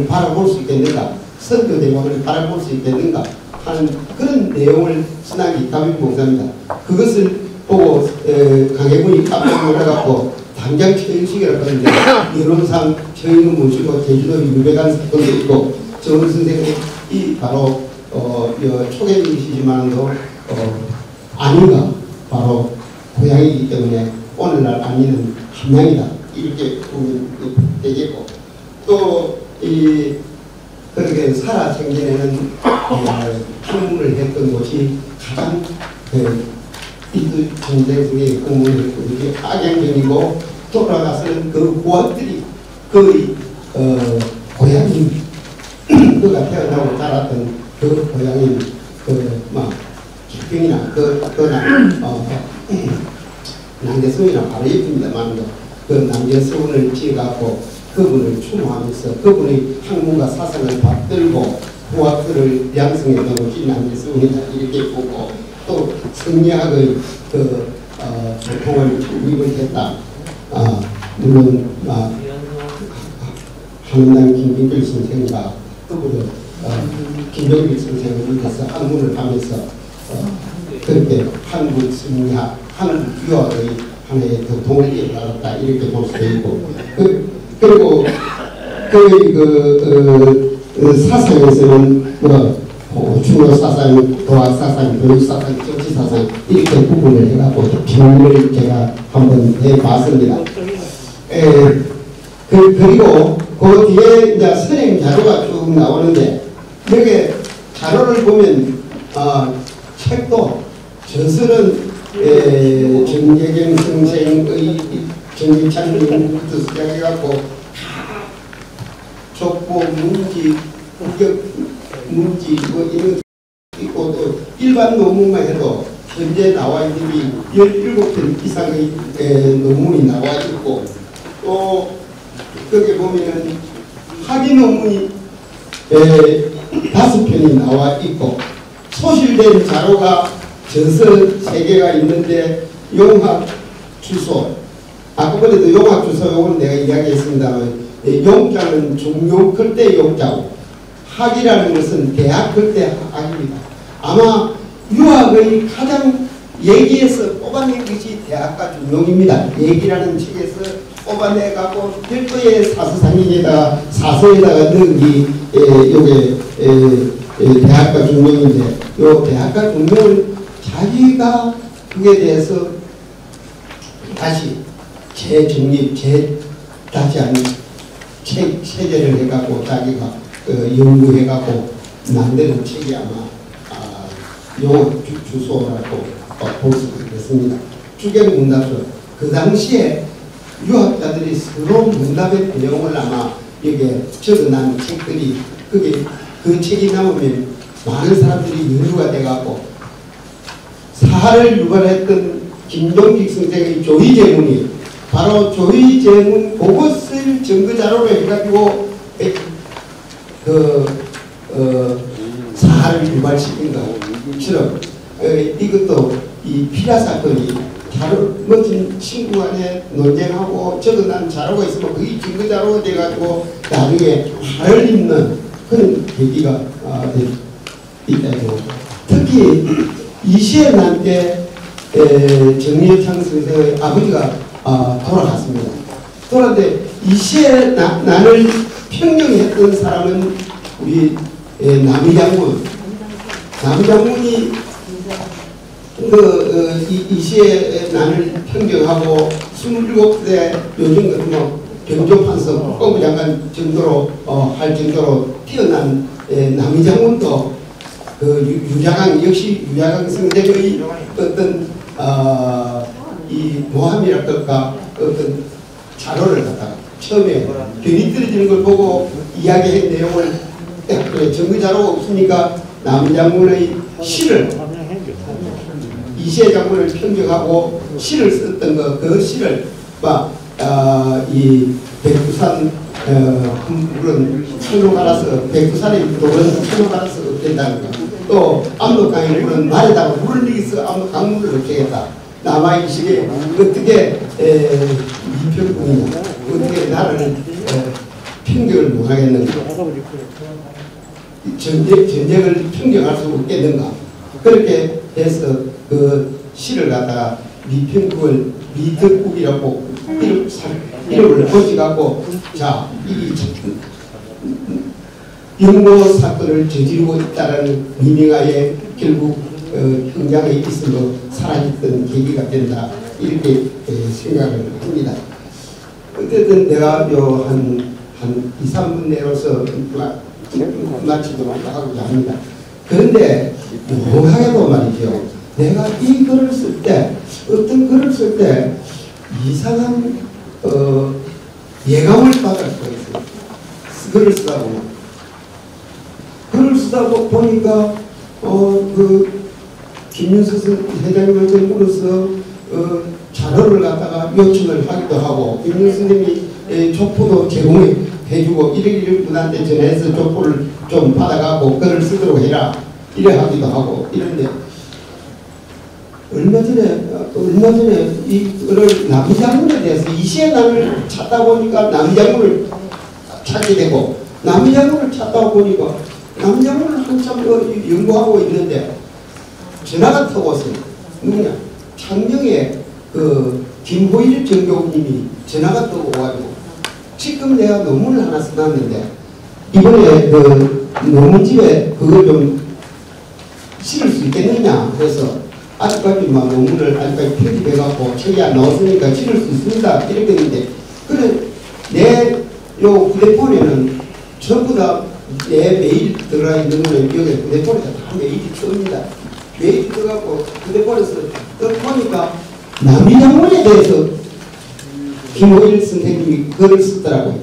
바라볼 수 있겠는가, 선교대왕을 바라볼 수 있겠는가 하는 그런 내용을 신학이 가빈봉사입니다. 그것을 보고 강해군이 깜짝 놀라갖고 당장 최윤식이라고 하는데 여론상 최윤을 모시고 제주도 유배간 사건도 있고 정원 선생님이 바로 초계이시지만도 안위가 바로 고향이기 때문에 오늘날 안위는 함양이다 이렇게 보면 되겠고 또 그렇게 살아 생전에는 학문을 했던 곳이 가장 이들 정대국의 공문을 했고 이게 악양정이고 돌아가서는 그 고아들이 그 고향인 그가 태어나고 자랐던 그 고향인 그막 기병이나 남대성이나 바로 옆입니다만 그 남대성을 지어갖고 그분을 추모하면서 그분의 학문과 사상을 받들고 후학들을 양성했던 것이 남대성이다 이렇게 보고 또 성리학의 전통을 위임을 했다. 물론 한남 김병길 선생과 그분은 김병길 선생을 위해서 학문을 하면서 그렇게 한국 성리학, 한국 유학의 하나의 도통을 이어나갔다 이렇게 볼 수도 있고 그리고 사상에서는 중요 사상, 도학 사상, 교육 사상, 정치 사상 이렇게 구분을 해갖고 비밀을 제가 한번 해봤습니다. 그리고 그 뒤에 이제 선행 자료가 쭉 나오는데 여기 자료를 보면 책도 저서는 정재경 선생의 정기찬 연구부터 시작해갖고 족보, 문지, 국격 문지 이런 있고 또 일반 논문만 해도 현재 나와 있는 17편 이상의 논문이 나와 있고 또 거기 보면은 학위 논문이 5편이 나와 있고 소실된 자료가 저서 3개가 있는데 용학 주소 아까번에도 용학 주소 요건 내가 이야기했습니다만 용자는 중용 글대 용자고 학이라는 것은 대학 글대 학입니다. 아마 유학의 가장 얘기에서 뽑아낸 것이 대학가 중용입니다. 얘기라는 책에서 뽑아내갖고 별도의 사서상에다가 사서에다가 넣은 요게 대학가 중용인데 요 대학가 중용을 자기가 그에 대해서 다시 재정립, 다시 한 체제를 해갖고 자기가 연구해갖고 만드는 책이 아마 용어 주소라고 볼 수 있겠습니다. 주경 문답서 그 당시에 유학자들이 서로 문답의 내용을 아마 여기에 적어난 책들이 그 책이 나오면 많은 사람들이 연구가 돼갖고 사하를 유발했던 김종직 선생의 조의제문이 바로 조의제문 그것을 증거자료로 해가지고 사하를 유발시킨 것처럼 이것도 이 피라 사건이 멋진 친구 간에 논쟁하고 적어난 자료가 있으면 그게 증거자료가 돼가지고 나중에 화를 입는 그런 계기가 있다고. 특히 이시에 난 때 정리창 선생의 아버지가 돌아갔습니다. 돌아갔는데 이시에 난을 평정했던 사람은 우리 남장군. 남장군이 이시에 난을 평정하고 27대 요즘 같은 뭐 경조판서 국방부장관 정도로 할 정도로 뛰어난 남장군도 유자강 역시 유자강 선생의 어떤 이 모함이랄까 어떤 자료를 갖다가 처음에 변이 떨어지는 걸 보고 이야기한 내용을 정규 자료가 없으니까 남장군의 시를 이시의 장군을 평정하고 시를 썼던 그 시를 이 백두산 물은 산으로 갈아서 백두산의 물은 산으로 갈아서 없앤다는 거. 또 압록강의 물은 말에다가 물을 이기서 압록 강물을 없애겠다. 남아이식에 어떻게 미평군이냐 어떻게 나라를 평정을 못하겠는가 전쟁을 평정할 수 없겠는가 그렇게 해서 그 시를 갖다가 미평국을 미덕국이라고 이름을 고쳐갖고 자, 이 영모 사건을 저지르고 있다라는 미명하에 결국 흥장에 있음으로 사라졌던 계기가 된다 이렇게 생각을 합니다. 어쨌든 내가 한 2, 3분 내로서 마치도록 하고자 합니다. 그런데 묘하게도 말이죠. 내가 이 글을 쓸 때 어떤 글을 쓸 때 이상한 예감을 받을 수가 있어요. 글을 쓰다 보니까 김윤수 회장님을 정부로서 자료를 갖다가 요청을 하기도 하고 김윤수 선생님이 족보도 제공해주고 이런 분한테 전해서 족보를 좀 받아가고 글을 쓰도록 해라 이래 하기도 하고 이런데 얼마 전에 이 글을 남장군에 대해서 이시에남을 찾다 보니까 남장군을 찾게 되고 남장군을 찾다 보니까 남장군을 한참 연구하고 있는데 전화가 터고서 누구냐 창녕에 김호일 정교님이 전화가 뜨고 와가지고 지금 내가 논문을 하나 써놨는데 이번에 논문집에 그걸 좀 실을 수 있겠느냐 해서 아직까지 막 논문을 아직까지 편집해갖고 책이 안 나왔으니까 실을 수 있습니다 이렇게 했는데 그래 내 요 휴대폰에는 전부 다 내 메일 들어가 있는 거는 여기 휴대폰에서 다 메일이 뜹니다. 메일이 떠갖고 휴대폰에서 보니까 남이장군에 대해서 김호일 선생님이 글을 썼더라고요.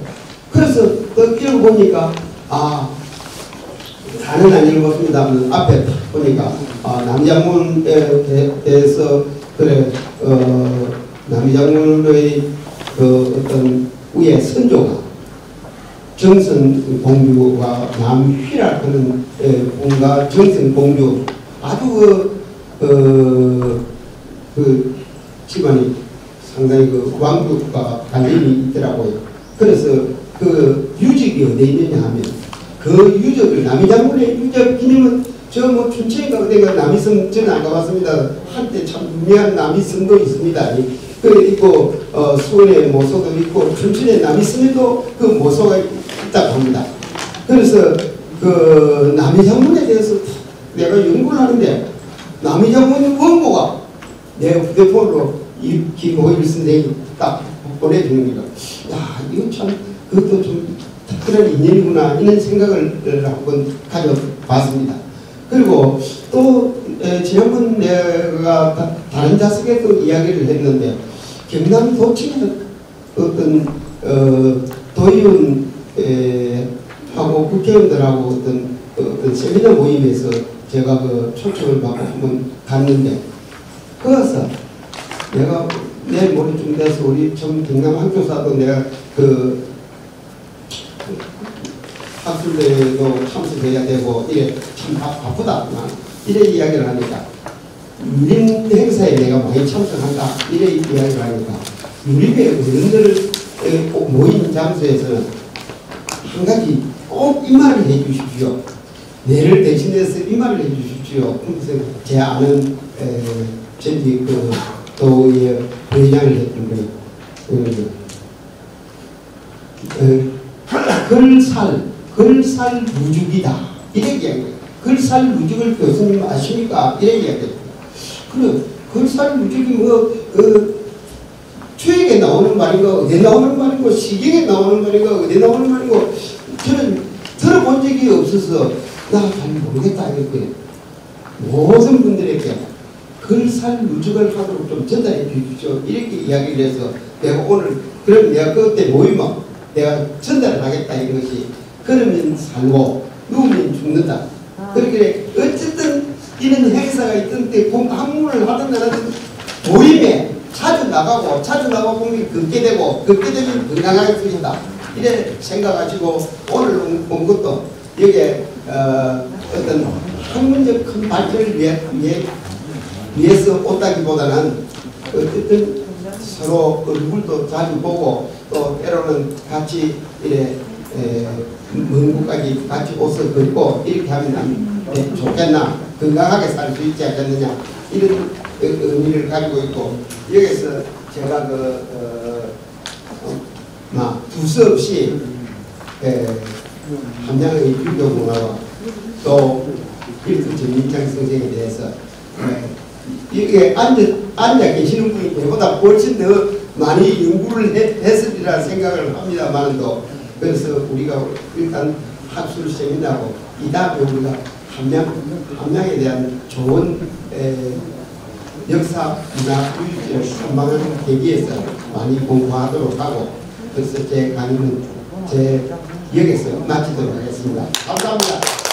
그래서 읽어보니까 다는 안 읽어봤습니다만 앞에 보니까 남이장군에 대해서 그래 남이장군의 어떤 위에 선조가 정선공주와 남휘라 그런 공가 정선공주 아주 그 집안이 상당히 왕족과 관련이 있더라고요. 그래서 그 유적이 어디에 있느냐 하면 그 유적을 남이장군의 유적 기념은 저 뭐 춘천인가 어디가 남이섬 저는 안 가봤습니다. 한때 참 유명한 남이섬도 있습니다. 그 있고 수원에 모소도 있고 춘천에 남이섬에도 그 모소가 있다고 합니다. 그래서 그 남이장군에 대해서 내가 연구를 하는데 남이장군 원고가 내 휴대폰으로 이 김호일 선생님이 딱 보내주는 거예요. 야 이거 참 그것도 좀 특별한 인연이구나 이런 생각을 한번 가져봤습니다. 그리고 또 지난번 내가 다른 자석에도 이야기를 했는데 경남 도청에 어떤 도의원 하고 국회의원들하고 어떤 세미나 모임에서 제가 그 초청을 받고 한번 갔는데 거기서 내가 내일 모레쯤 돼서 우리 전 경남 학교사도 내가 그 학술대회도 참석해야 되고 이래 참 바쁘다 이래 이야기를 하니까 유림 행사에 내가 많이 참석한다 이래 이야기를 하니까 유림의 어른들 모인 장소에서는 한 가지 꼭 이 말을 해주십시오. 내를 대신해서 이 말을 해주십시오. 그래서 제 아는 전직 그 도의 부회장을 했던 거예요. 글살 루죽이다. 이래 이야기해요. 글살 루죽을 교수님 아십니까? 이래 이야기해요. 그래, 글살 루죽이 추액에 나오는 말인가, 어디 나오는 말인가, 시경에 나오는 말인가, 어디 나오는 말인가, 저는 들어본 적이 없어서 나 잘 모르겠다. 이렇게 모든 분들에게 글살 루죽을 하도록 좀 전달해 주십시오. 이렇게 이야기를 해서 내가 오늘, 그럼 내가 그때 모임은 내가 전달을 하겠다. 이것이. 그러면 살고 누우면 죽는다. 그렇게 어쨌든 이런 행사가 있던 때 학문을 하던 나라는 모임에 자주 나가고 보면 걷게 되면 건강하게 쓰신다. 이래 생각하시고 오늘 온 것도 여기에 어떤 학문적 큰 발전을 위해서 온다기보다는 어쨌든 서로 얼굴도 자주 보고 또 때로는 같이 이래 먼 곳까지 같이 옷을 걸고 이렇게 하면 좋겠나, 건강하게 살 수 있지 않겠느냐 이런 의미를 가지고 있고 여기서 제가 두서없이 함양의 유교 문화와 또 그리스 전민창 선생에 대해서 이게 앉아 계시는 분이 저보다 훨씬 더 많이 연구를 했으리라 생각을 합니다만도, 그래서 우리가 일단 학술 세미나고 이 다음에 우리가 함양에 대한 좋은 역사 문화 유지를 탐방하는 계기에서 많이 공부하도록 하고, 그래서 제 강의는 제 역에서 마치도록 하겠습니다. 감사합니다.